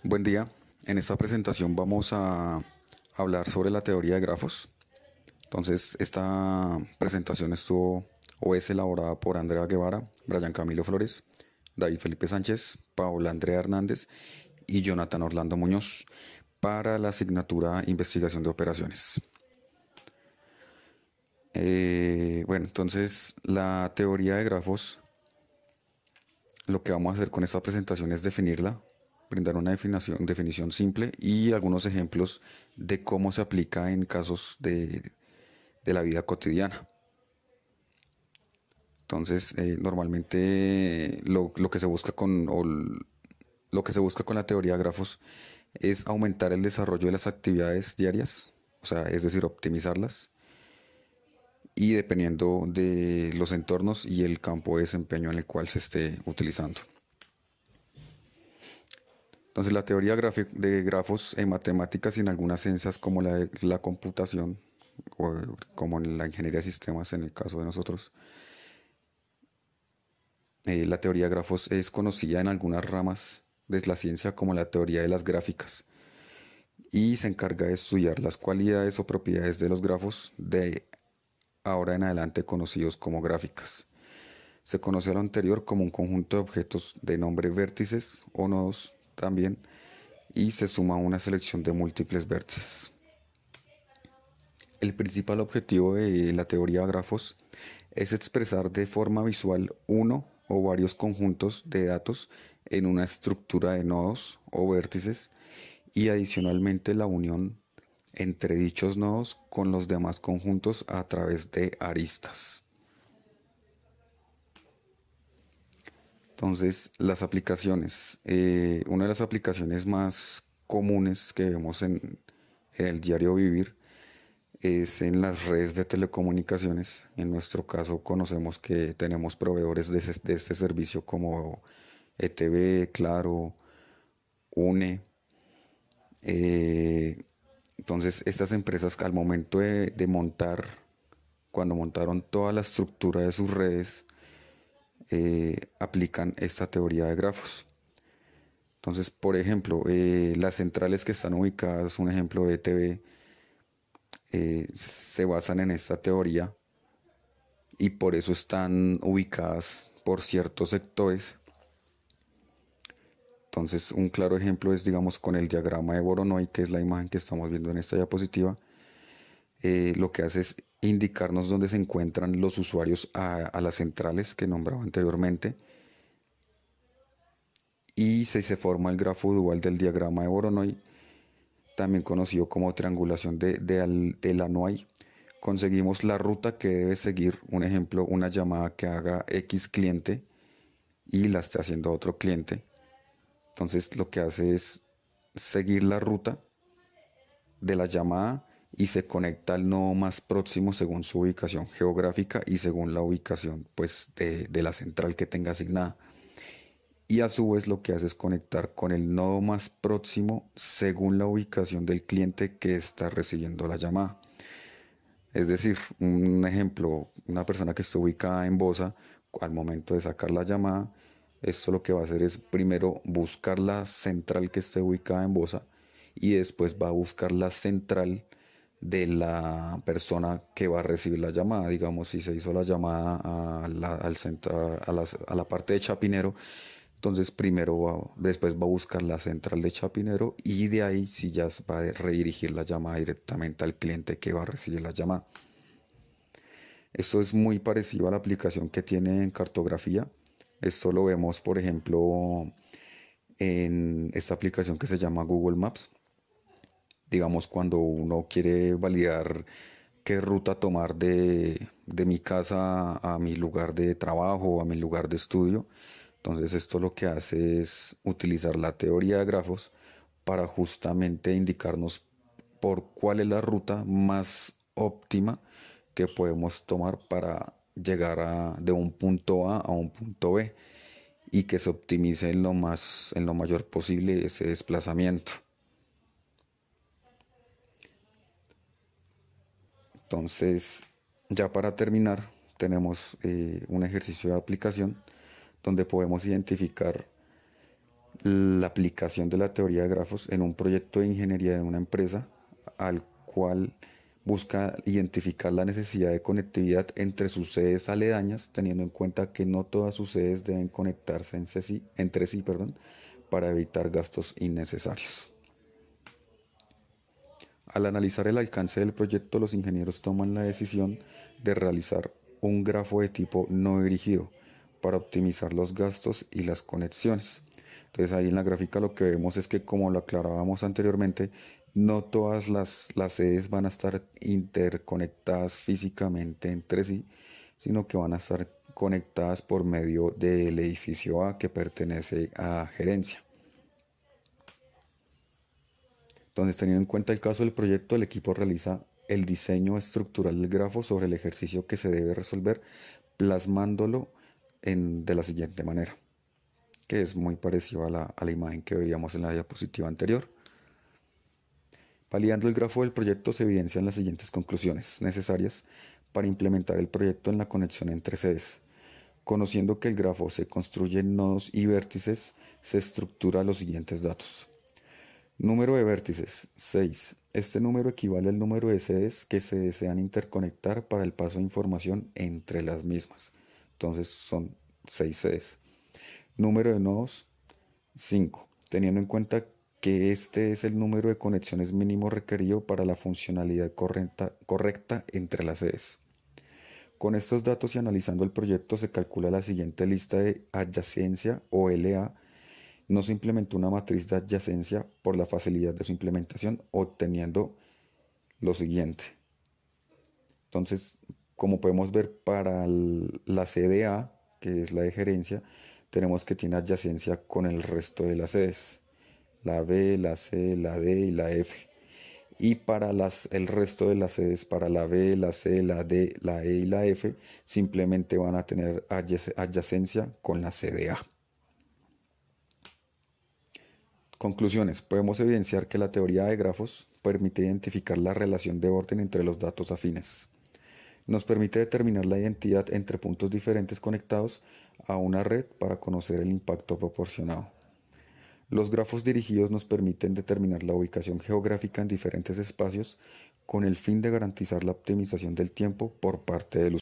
Buen día. En esta presentación vamos a hablar sobre la teoría de grafos. Entonces, esta presentación estuvo o es elaborada por Andrea Guevara, Brian Camilo Flores, David Felipe Sánchez, Paola Andrea Hernández y Jonathan Orlando Muñoz para la asignatura Investigación de Operaciones. Entonces la teoría de grafos, lo que vamos a hacer con esta presentación es definirla, brindar una definición simple y algunos ejemplos de cómo se aplica en casos de la vida cotidiana. Entonces, normalmente lo que se busca lo que se busca con la teoría de grafos es aumentar el desarrollo de las actividades diarias, o sea, es decir, optimizarlas, y dependiendo de los entornos y el campo de desempeño en el cual se esté utilizando. Entonces, la teoría de grafos en matemáticas y en algunas ciencias como la computación o como en la ingeniería de sistemas en el caso de nosotros, la teoría de grafos es conocida en algunas ramas de la ciencia como la teoría de las gráficas y se encarga de estudiar las cualidades o propiedades de los grafos de ahora en adelante conocidos como gráficas. Se conoce a lo anterior como un conjunto de objetos de nombre vértices o nodos también, y se suma una selección de múltiples vértices. El principal objetivo de la teoría de grafos es expresar de forma visual uno o varios conjuntos de datos en una estructura de nodos o vértices y adicionalmente la unión entre dichos nodos con los demás conjuntos a través de aristas. Entonces, las aplicaciones. Una de las aplicaciones más comunes que vemos en el diario vivir es en las redes de telecomunicaciones. En nuestro caso, conocemos que tenemos proveedores de este servicio como ETV, Claro, UNE. Entonces, estas empresas al momento de montar, cuando montaron toda la estructura de sus redes, aplican esta teoría de grafos. Entonces, por ejemplo, las centrales que están ubicadas, un ejemplo de ETV, se basan en esta teoría y por eso están ubicadas por ciertos sectores. Entonces, un claro ejemplo es, digamos, con el diagrama de Voronoi, que es la imagen que estamos viendo en esta diapositiva. Lo que hace es indicarnos dónde se encuentran los usuarios a las centrales que nombraba anteriormente, y se forma el grafo dual del diagrama de Voronoi, también conocido como triangulación de Lanois. Conseguimos la ruta que debe seguir, un ejemplo, una llamada que haga X cliente y la esté haciendo otro cliente. Entonces lo que hace es seguir la ruta de la llamada y se conecta al nodo más próximo según su ubicación geográfica y según la ubicación, pues, de la central que tenga asignada. Y a su vez lo que hace es conectar con el nodo más próximo según la ubicación del cliente que está recibiendo la llamada. Es decir, un ejemplo, una persona que esté ubicada en Bosa, al momento de sacar la llamada, esto lo que va a hacer es primero buscar la central que esté ubicada en Bosa y después va a buscar la central de la persona que va a recibir la llamada. Digamos, si se hizo la llamada al centro, a la parte de Chapinero, entonces después va a buscar la central de Chapinero y de ahí sí ya va a redirigir la llamada directamente al cliente que va a recibir la llamada. Esto es muy parecido a la aplicación que tiene en cartografía. Esto lo vemos, por ejemplo, en esta aplicación que se llama Google Maps. Digamos, cuando uno quiere validar qué ruta tomar de mi casa a mi lugar de trabajo o a mi lugar de estudio. Entonces esto lo que hace es utilizar la teoría de grafos para justamente indicarnos por cuál es la ruta más óptima que podemos tomar para llegar de un punto A un punto B y que se optimice en lo mayor posible ese desplazamiento. Entonces, ya para terminar, tenemos un ejercicio de aplicación donde podemos identificar la aplicación de la teoría de grafos en un proyecto de ingeniería de una empresa al cual busca identificar la necesidad de conectividad entre sus sedes aledañas, teniendo en cuenta que no todas sus sedes deben conectarse entre sí, para evitar gastos innecesarios. Al analizar el alcance del proyecto, los ingenieros toman la decisión de realizar un grafo de tipo no dirigido para optimizar los gastos y las conexiones. Entonces ahí en la gráfica lo que vemos es que, como lo aclarábamos anteriormente, no todas las sedes van a estar interconectadas físicamente entre sí, sino que van a estar conectadas por medio del edificio A que pertenece a gerencia. Entonces, teniendo en cuenta el caso del proyecto, el equipo realiza el diseño estructural del grafo sobre el ejercicio que se debe resolver, plasmándolo de la siguiente manera, que es muy parecido a la imagen que veíamos en la diapositiva anterior. Validando el grafo del proyecto se evidencian las siguientes conclusiones necesarias para implementar el proyecto en la conexión entre sedes. Conociendo que el grafo se construye en nodos y vértices, se estructura los siguientes datos. Número de vértices, 6. Este número equivale al número de sedes que se desean interconectar para el paso de información entre las mismas. Entonces son 6 sedes. Número de nodos, 5. Teniendo en cuenta que este es el número de conexiones mínimo requerido para la funcionalidad correcta entre las sedes. Con estos datos y analizando el proyecto se calcula la siguiente lista de adyacencia o LA. No se implementó una matriz de adyacencia por la facilidad de su implementación, obteniendo lo siguiente. Entonces, como podemos ver, para la sede A, que es la de gerencia, tenemos que tiene adyacencia con el resto de las sedes, la B, la C, la D y la F. Y para el resto de las sedes, para la B, la C, la D, la E y la F, simplemente van a tener adyacencia con la sede A. Conclusiones. Podemos evidenciar que la teoría de grafos permite identificar la relación de orden entre los datos afines. Nos permite determinar la identidad entre puntos diferentes conectados a una red para conocer el impacto proporcionado. Los grafos dirigidos nos permiten determinar la ubicación geográfica en diferentes espacios con el fin de garantizar la optimización del tiempo por parte del usuario.